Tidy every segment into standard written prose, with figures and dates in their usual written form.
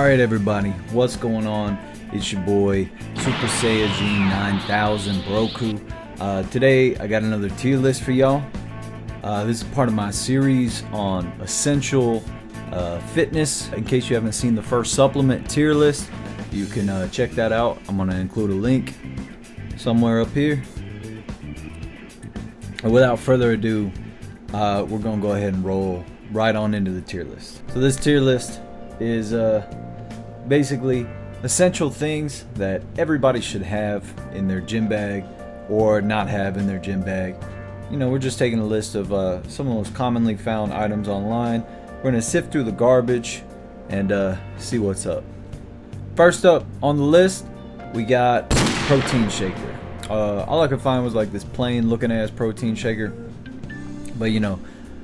Alright everybody, what's going on? It's your boy Super Saiyajin 9000 Broku. Today I got another tier list for y'all. This is part of my series on essential fitness. In case you haven't seen the first supplement tier list, you can check that out. I'm going to include a link somewhere up here. And without further ado, we're going to go ahead and roll right on into the tier list. So this tier list is basically essential things that everybody should have in their gym bag or not have in their gym bag. You know, we're just taking a list of some of the most commonly found items online. We're gonna sift through the garbage and see what's up. First up on the list, we got protein shaker. All I could find was like this plain looking ass protein shaker, but you know,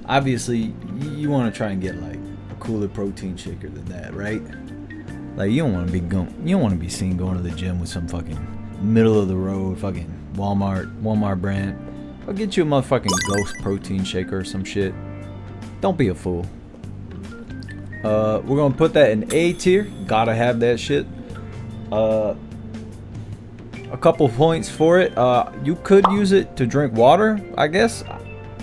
obviously you want to try and get like a cooler protein shaker than that, right? Like you don't want to be seen going to the gym with some fucking middle of the road fucking Walmart brand. I'll get you a motherfucking Ghost protein shaker or some shit. Don't be a fool. We're gonna put that in A tier. Gotta have that shit. A couple points for it. You could use it to drink water, I guess.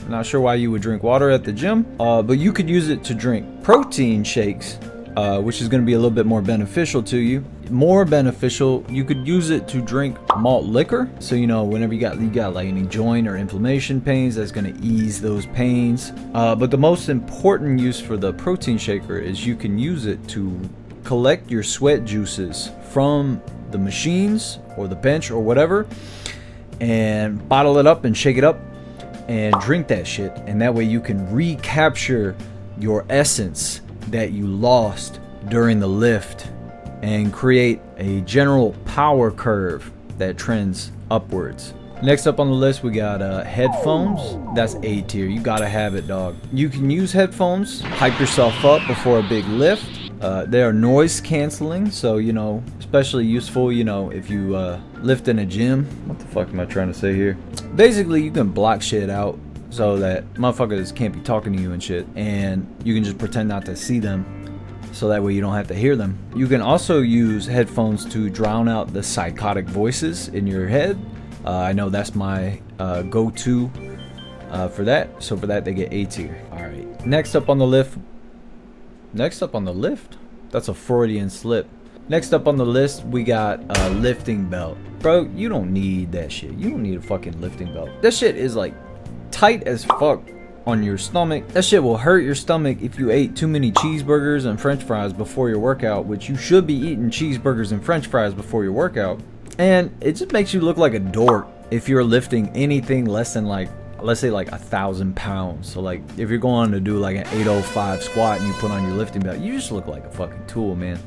Not sure why you would drink water at the gym, but you could use it to drink protein shakes, which is going to be a little bit more beneficial to you. More beneficial, you could use it to drink malt liquor. So you know, whenever you got like any joint or inflammation pains, that's going to ease those pains. But the most important use for the protein shaker is you can use it to collect your sweat juices from the machines or the bench or whatever, and bottle it up and shake it up and drink that shit, and that way you can recapture your essence that you lost during the lift and create a general power curve that trends upwards. Next up on the list, we got headphones. That's A tier. You gotta have it, dog. You can use headphones, hype yourself up before a big lift. They are noise canceling, so you know, especially useful, you know, if you lift in a gym. What the fuck am I trying to say here? Basically, you can block shit out so that motherfuckers can't be talking to you and shit, and you can just pretend not to see them, so that way you don't have to hear them. You can also use headphones to drown out the psychotic voices in your head. I know that's my go-to for that. So for that, they get A tier. All right. Next up on the lift. That's a Freudian slip. Next up on the list, we got a lifting belt. Bro, you don't need that shit. You don't need a fucking lifting belt. That shit is like tight as fuck on your stomach. That shit will hurt your stomach if you ate too many cheeseburgers and french fries before your workout, which you should be eating cheeseburgers and french fries before your workout. And it just makes you look like a dork if you're lifting anything less than like, let's say like 1,000 pounds. So like if you're going to do like an 805 squat and you put on your lifting belt, you just look like a fucking tool, man.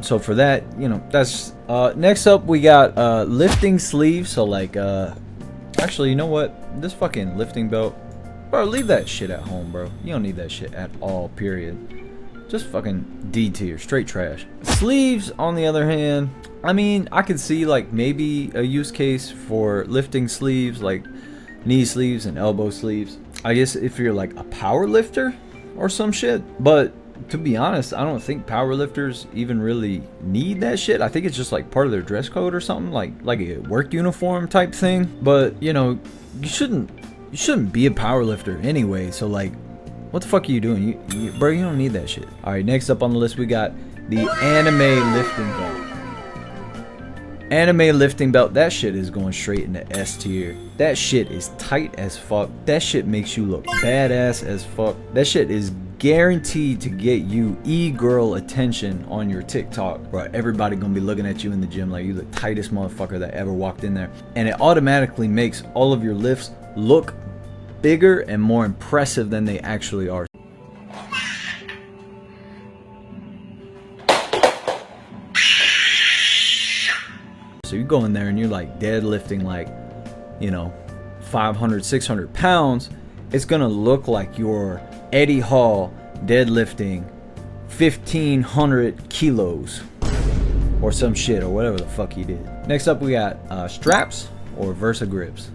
So for that, you know, that's next up we got lifting sleeves. So like actually, you know what, this fucking lifting belt, bro, leave that shit at home, bro. You don't need that shit at all, period. Just fucking D tier, straight trash. Sleeves, on the other hand, I mean, I could see like maybe a use case for lifting sleeves, like knee sleeves and elbow sleeves. I guess if you're like a power lifter or some shit. But to be honest, I don't think power lifters even really need that shit. I think it's just like part of their dress code or something, like a work uniform type thing. But you know, you shouldn't be a power lifter anyway. So like, what the fuck are you doing? Bro, you don't need that shit. All right, next up on the list, we got the anime lifting belt. Anime lifting belt, that shit is going straight into S tier. That shit is tight as fuck. That shit makes you look badass as fuck. That shit is guaranteed to get you e-girl attention on your TikTok. Bro, everybody gonna be looking at you in the gym like you the tightest motherfucker that ever walked in there. And it automatically makes all of your lifts look bigger and more impressive than they actually are. So you go in there and you're like deadlifting like, you know, 500, 600 pounds. It's gonna look like you're Eddie Hall deadlifting 1,500 kilos or some shit or whatever the fuck he did. Next up we got straps or Versa grips.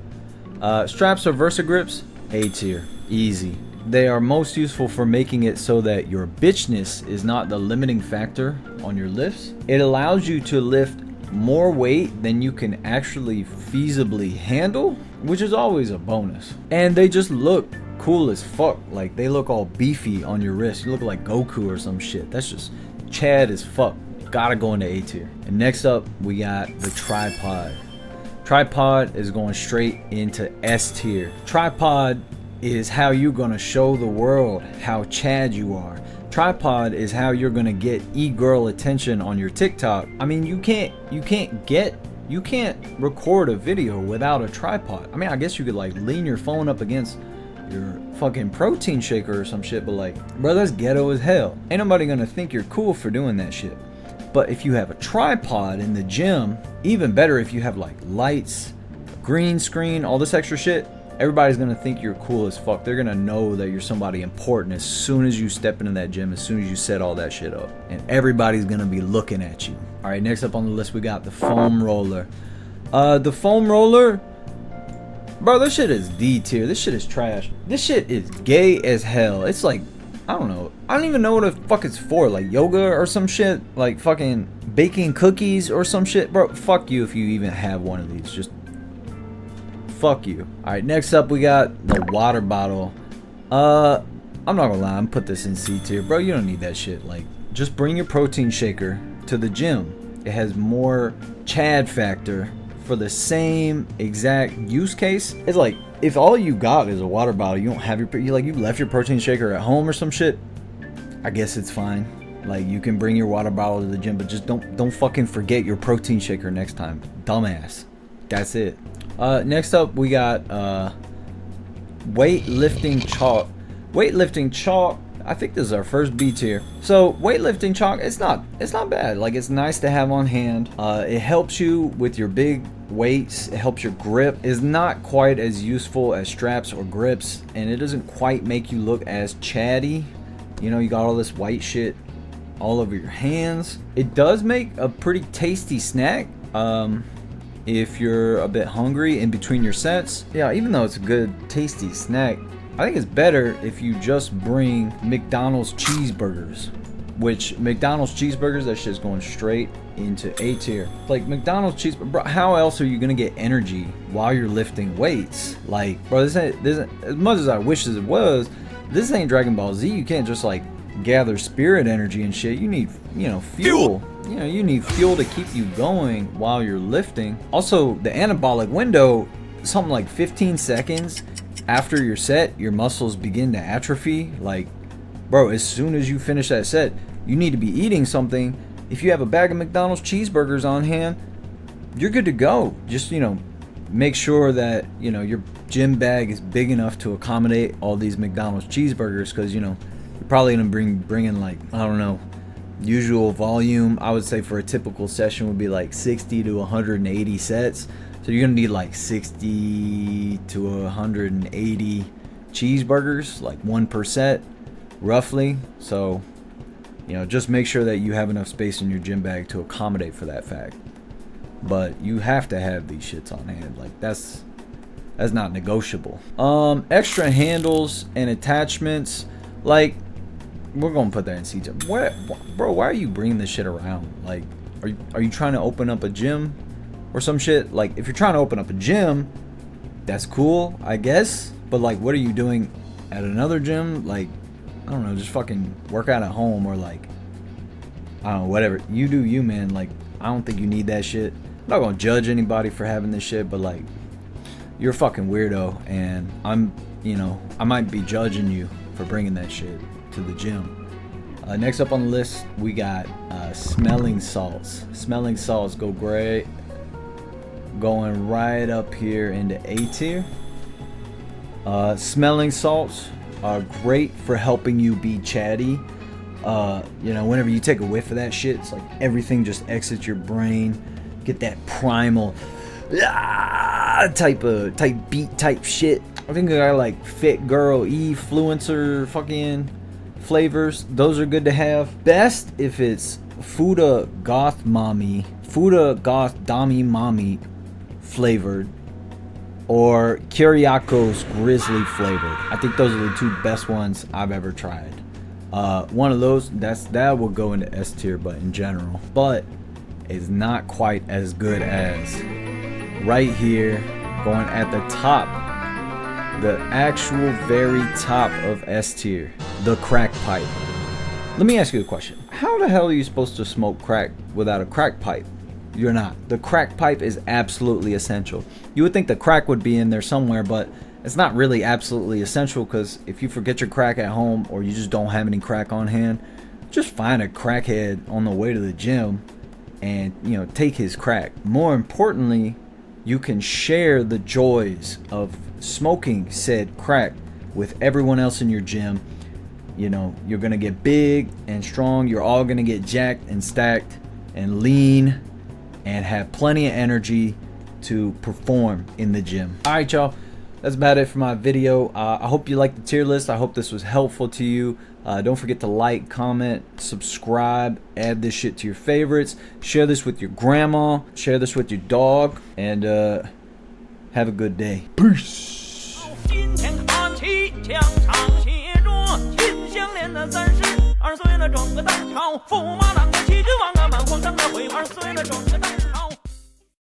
Straps or Versa grips, A tier, easy. they are most useful for making it so that your bitchness is not the limiting factor on your lifts. It allows you to lift more weight than you can actually feasibly handle, which is always a bonus. And they just look cool as fuck. Like, they look all beefy on your wrist. You look like Goku or some shit. That's just Chad as fuck. Gotta go into A tier. And next up, we got the tripod. Tripod is going straight into S tier. Tripod is how you're gonna show the world how Chad you are. Tripod is how you're gonna get e-girl attention on your TikTok. I mean, you can't record a video without a tripod. I mean, I guess you could like lean your phone up against your fucking protein shaker or some shit, but like, bro, that's ghetto as hell. Ain't nobody gonna think you're cool for doing that shit. But if you have a tripod in the gym, even better if you have like lights, green screen, all this extra shit, everybody's gonna think you're cool as fuck. They're gonna know that you're somebody important as soon as you step into that gym, as soon as you set all that shit up. And everybody's gonna be looking at you. Alright, next up on the list, we got the foam roller. The foam roller, bro, this shit is D tier. This shit is trash. This shit is gay as hell. It's like, I don't know. I don't even know what the fuck it's for. Like yoga or some shit? Like fucking baking cookies or some shit? Bro, fuck you if you even have one of these. Just fuck you. Alright, next up we got the water bottle. I'm not gonna lie, I'm put this in C tier. Bro, you don't need that shit. Like, just bring your protein shaker to the gym. It has more Chad factor for the same exact use case. It's like, if all you got is a water bottle, you don't have you left your protein shaker at home or some shit, I guess it's fine. Like, you can bring your water bottle to the gym, but just don't fucking forget your protein shaker next time, dumbass. That's it. Next up we got weightlifting chalk. Weightlifting chalk, I think this is our first B tier. So weightlifting chalk, it's not bad. Like, it's nice to have on hand. It helps you with your big weights. It helps your grip. Is not quite as useful as straps or grips, and it doesn't quite make you look as chatty. You know, you got all this white shit all over your hands. It does make a pretty tasty snack if you're a bit hungry in between your sets. Yeah, even though it's a good tasty snack, I think it's better if you just bring McDonald's cheeseburgers. Which, McDonald's cheeseburgers, that shit's going straight into A tier. Like, McDonald's cheeseburger, bro, how else are you gonna get energy while you're lifting weights? Like, bro, this ain't, as much as I wish as it was, this ain't Dragon Ball Z. You can't just like gather spirit energy and shit. You need, you know, fuel. You know, you need fuel to keep you going while you're lifting. Also, the anabolic window, something like 15 seconds after your set, your muscles begin to atrophy. Like, bro, as soon as you finish that set, you need to be eating something. If you have a bag of McDonald's cheeseburgers on hand, you're good to go. Just, you know, make sure that, you know, your gym bag is big enough to accommodate all these McDonald's cheeseburgers, because, you know, you're probably gonna bring in, like, I don't know, usual volume. I would say for a typical session would be like 60 to 180 sets. So you're gonna need like 60 to 180 cheeseburgers, like one per set, roughly. So, you know, just make sure that you have enough space in your gym bag to accommodate for that fact. But you have to have these shits on hand. Like, that's not negotiable. Extra handles and attachments, like, we're gonna put that in C tier. Bro, why are you bringing this shit around? Like, are you trying to open up a gym or some shit? Like, if you're trying to open up a gym, that's cool, I guess. But like, what are you doing at another gym? Like, I don't know, just fucking work out at home, or like, I don't know, whatever. You do you, man. Like, I don't think you need that shit. I'm not gonna judge anybody for having this shit, but like, you're a fucking weirdo, and I'm, you know, I might be judging you for bringing that shit to the gym. Next up on the list, we got smelling salts. Smelling salts go great, going right up here into A tier. Smelling salts are great for helping you be chatty. You know, whenever you take a whiff of that shit, it's like everything just exits your brain. Get that primal type beat type shit. I think I got like Fit Girl E-fluencer fucking flavors. Those are good to have. Best if it's Fuda Goth Dami Mommy flavored. or Kyriakos Grizzly flavored. I think those are the two best ones I've ever tried. One of those, that will go into S tier, but in general, but is not quite as good as right here, going at the top, the actual very top of S tier, the crack pipe. Let me ask you a question. How the hell are you supposed to smoke crack without a crack pipe? You're not. The crack pipe is absolutely essential. You would think the crack would be in there somewhere, but it's not really absolutely essential, because if you forget your crack at home or you just don't have any crack on hand, just find a crackhead on the way to the gym and, you know, take his crack. More importantly, you can share the joys of smoking said crack with everyone else in your gym. You know, you're gonna get big and strong. You're all gonna get jacked and stacked and lean and have plenty of energy to perform in the gym. All right, y'all, that's about it for my video. I hope you liked the tier list. I hope this was helpful to you. Don't forget to like, comment, subscribe, add this shit to your favorites, share this with your grandma, share this with your dog, and have a good day. Peace. 20岁了，装个蛋炒，驸马郎的旗帜往啊满皇上的回，20岁了，装个蛋。